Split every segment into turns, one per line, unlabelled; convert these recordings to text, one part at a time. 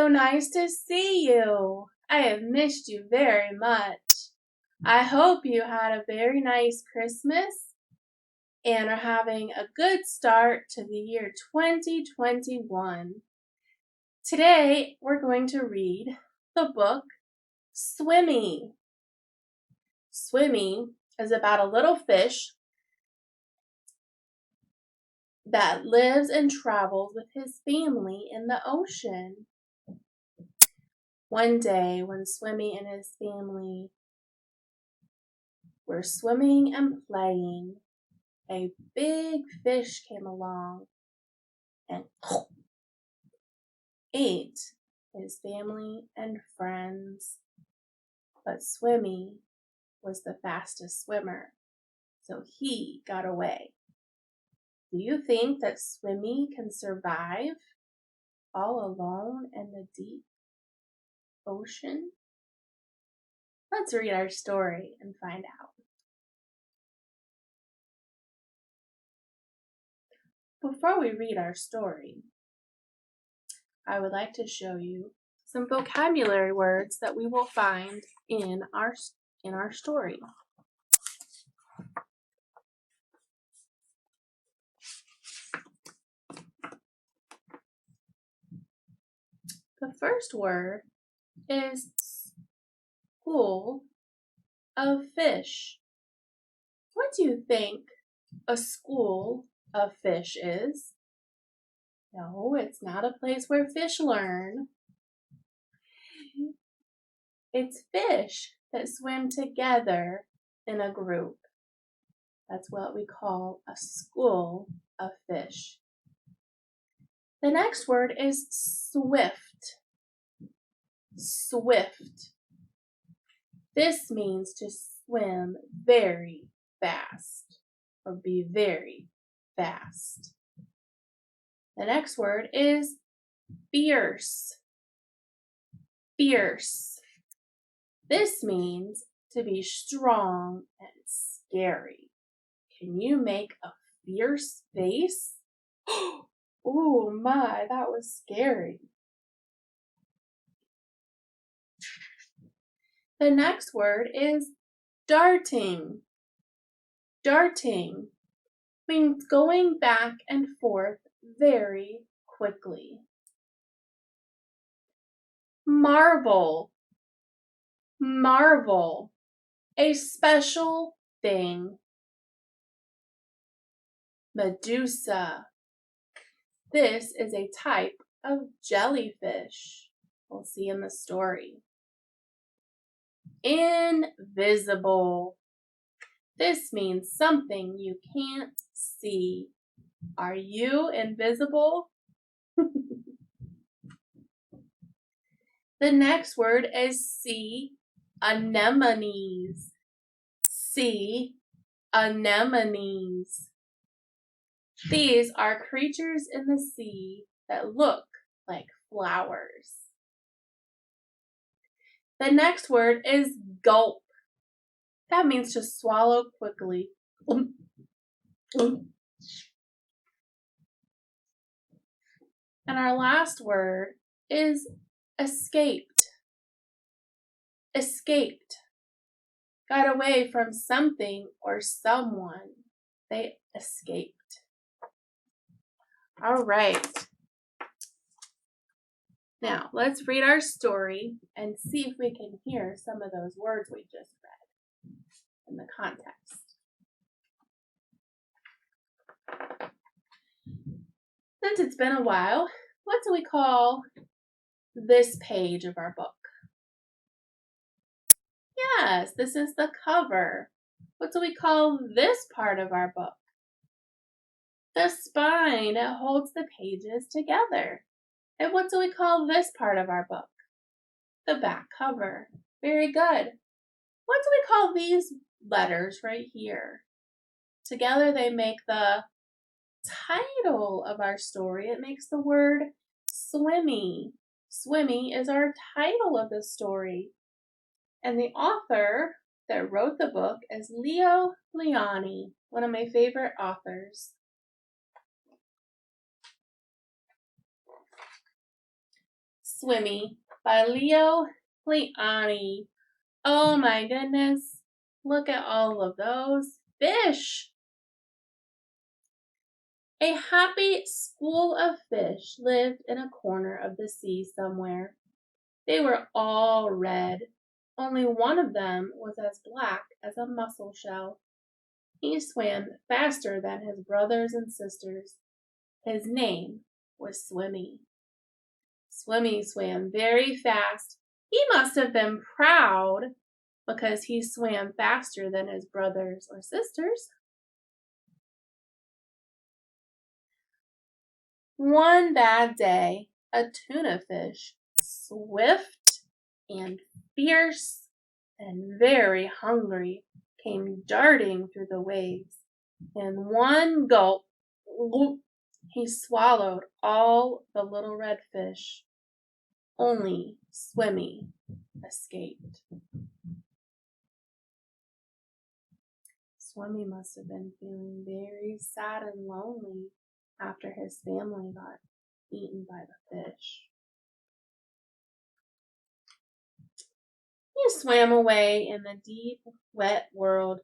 so nice to see you. I have missed you very much. I hope you had a very nice Christmas and are having a good start to the year 2021. Today, we're going to read the book Swimmy. Swimmy is about a little fish that lives and travels with his family in the ocean. One day, when Swimmy and his family were swimming and playing, a big fish came along and ate his family and friends. But Swimmy was the fastest swimmer, so he got away. Do you think that Swimmy can survive all alone in the deep ocean? Let's read our story and find out. Before we read our story, I would like to show you some vocabulary words that we will find in our story. The first word is school of fish. What do you think a school of fish is? No, it's not a place where fish learn. It's fish that swim together in a group. That's what we call a school of fish. The next word is swift. Swift. This means to swim very fast or be very fast. The next word is fierce. Fierce. This means to be strong and scary. Can you make a fierce face? Oh my, that was scary. The next word is darting. Darting means going back and forth very quickly. Marvel. Marvel. A special thing. Medusa. This is a type of jellyfish. We'll see in the story. Invisible. This means something you can't see. Are you invisible? The next word is sea anemones. Sea anemones. These are creatures in the sea that look like flowers. The next word is gulp. That means to swallow quickly. And our last word is escaped. Escaped. Got away from something or someone. They escaped. All right. Now, let's read our story and see if we can hear some of those words we just read in the context. Since it's been a while, what do we call this page of our book? Yes, this is the cover. What do we call this part of our book? The spine. It holds the pages together. And what do we call this part of our book? The back cover. Very good. What do we call these letters right here? Together they make the title of our story. It makes the word Swimmy. Swimmy is our title of the story. And the author that wrote the book is Leo Liani, one of my favorite authors. Swimmy by Leo Leoni. Oh my goodness, look at all of those fish. A happy school of fish lived in a corner of the sea somewhere. They were all red. Only one of them was as black as a mussel shell. He swam faster than his brothers and sisters. His name was Swimmy. Swimmy swam very fast. He must have been proud because he swam faster than his brothers or sisters. One bad day, a tuna fish, swift and fierce and very hungry, came darting through the waves. In one gulp, he swallowed all the little red fish. Only Swimmy escaped. Swimmy must have been feeling very sad and lonely after his family got eaten by the fish. He swam away in the deep, wet world.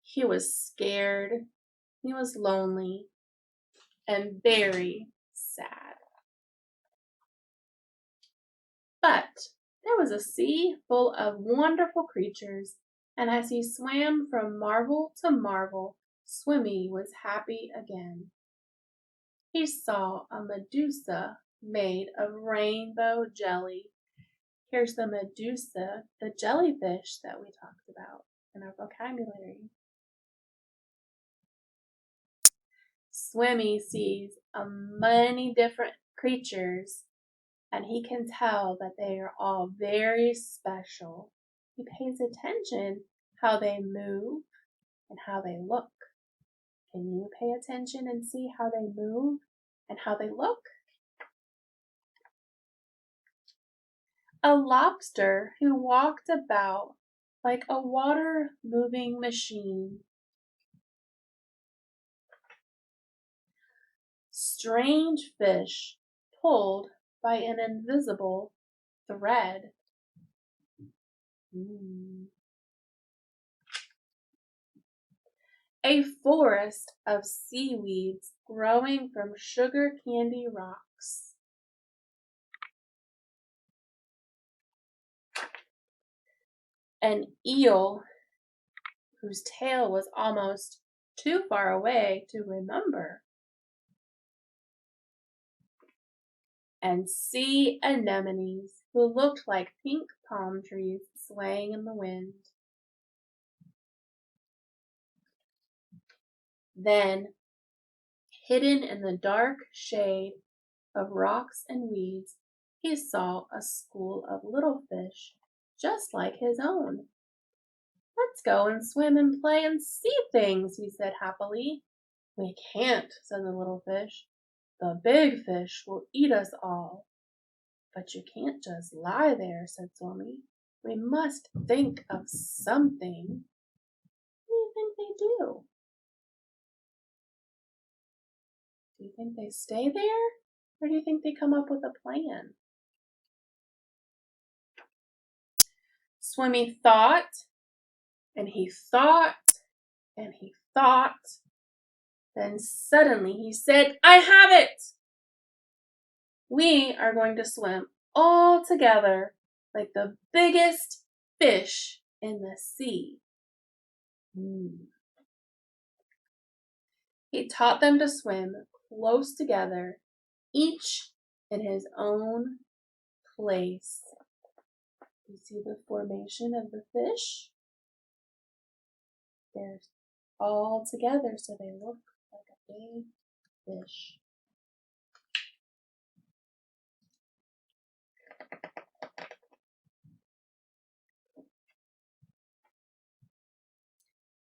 He was scared, he was lonely, and very sad. But there was a sea full of wonderful creatures, and as he swam from marvel to marvel, Swimmy was happy again. He saw a Medusa made of rainbow jelly. Here's the Medusa, the jellyfish that we talked about in our vocabulary. Swimmy sees many different creatures, and he can tell that they are all very special. He pays attention how they move and how they look. Can you pay attention and see how they move and how they look? A lobster who walked about like a water-moving machine. Strange fish pulled by an invisible thread. A forest of seaweeds growing from sugar candy rocks. An eel whose tail was almost too far away to remember. And sea anemones who looked like pink palm trees swaying in the wind. Then, hidden in the dark shade of rocks and weeds, he saw a school of little fish just like his own. Let's go and swim and play and see things, he said happily. We can't, said the little fish. The big fish will eat us all. But you can't just lie there, said Swimmy. We must think of something. What do you think they do? Do you think they stay there? Or do you think they come up with a plan? Swimmy thought, and he thought, and he thought. Then suddenly he said, I have it! We are going to swim all together like the biggest fish in the sea. He taught them to swim close together, each in his own place. You see the formation of the fish? They're all together so they look like a big fish.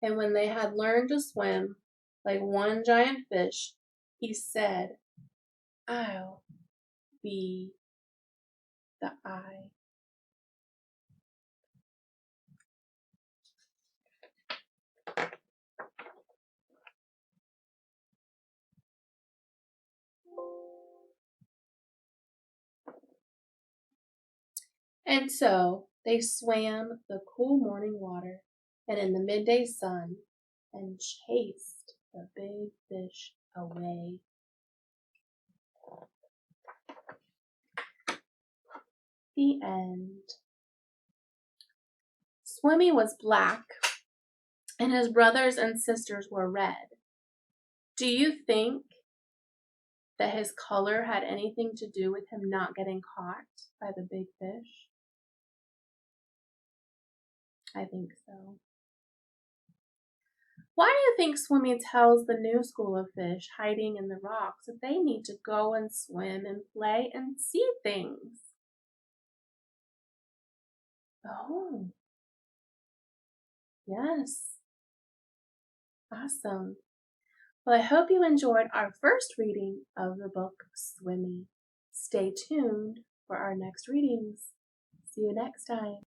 And when they had learned to swim like one giant fish, he said, I'll be the eye. And so they swam the cool morning water and in the midday sun and chased the big fish away. The end. Swimmy was black and his brothers and sisters were red. Do you think that his color had anything to do with him not getting caught by the big fish? I think so. Why do you think Swimmy tells the new school of fish hiding in the rocks that they need to go and swim and play and see things? Oh, yes. Awesome. Well, I hope you enjoyed our first reading of the book Swimmy. Stay tuned for our next readings. See you next time.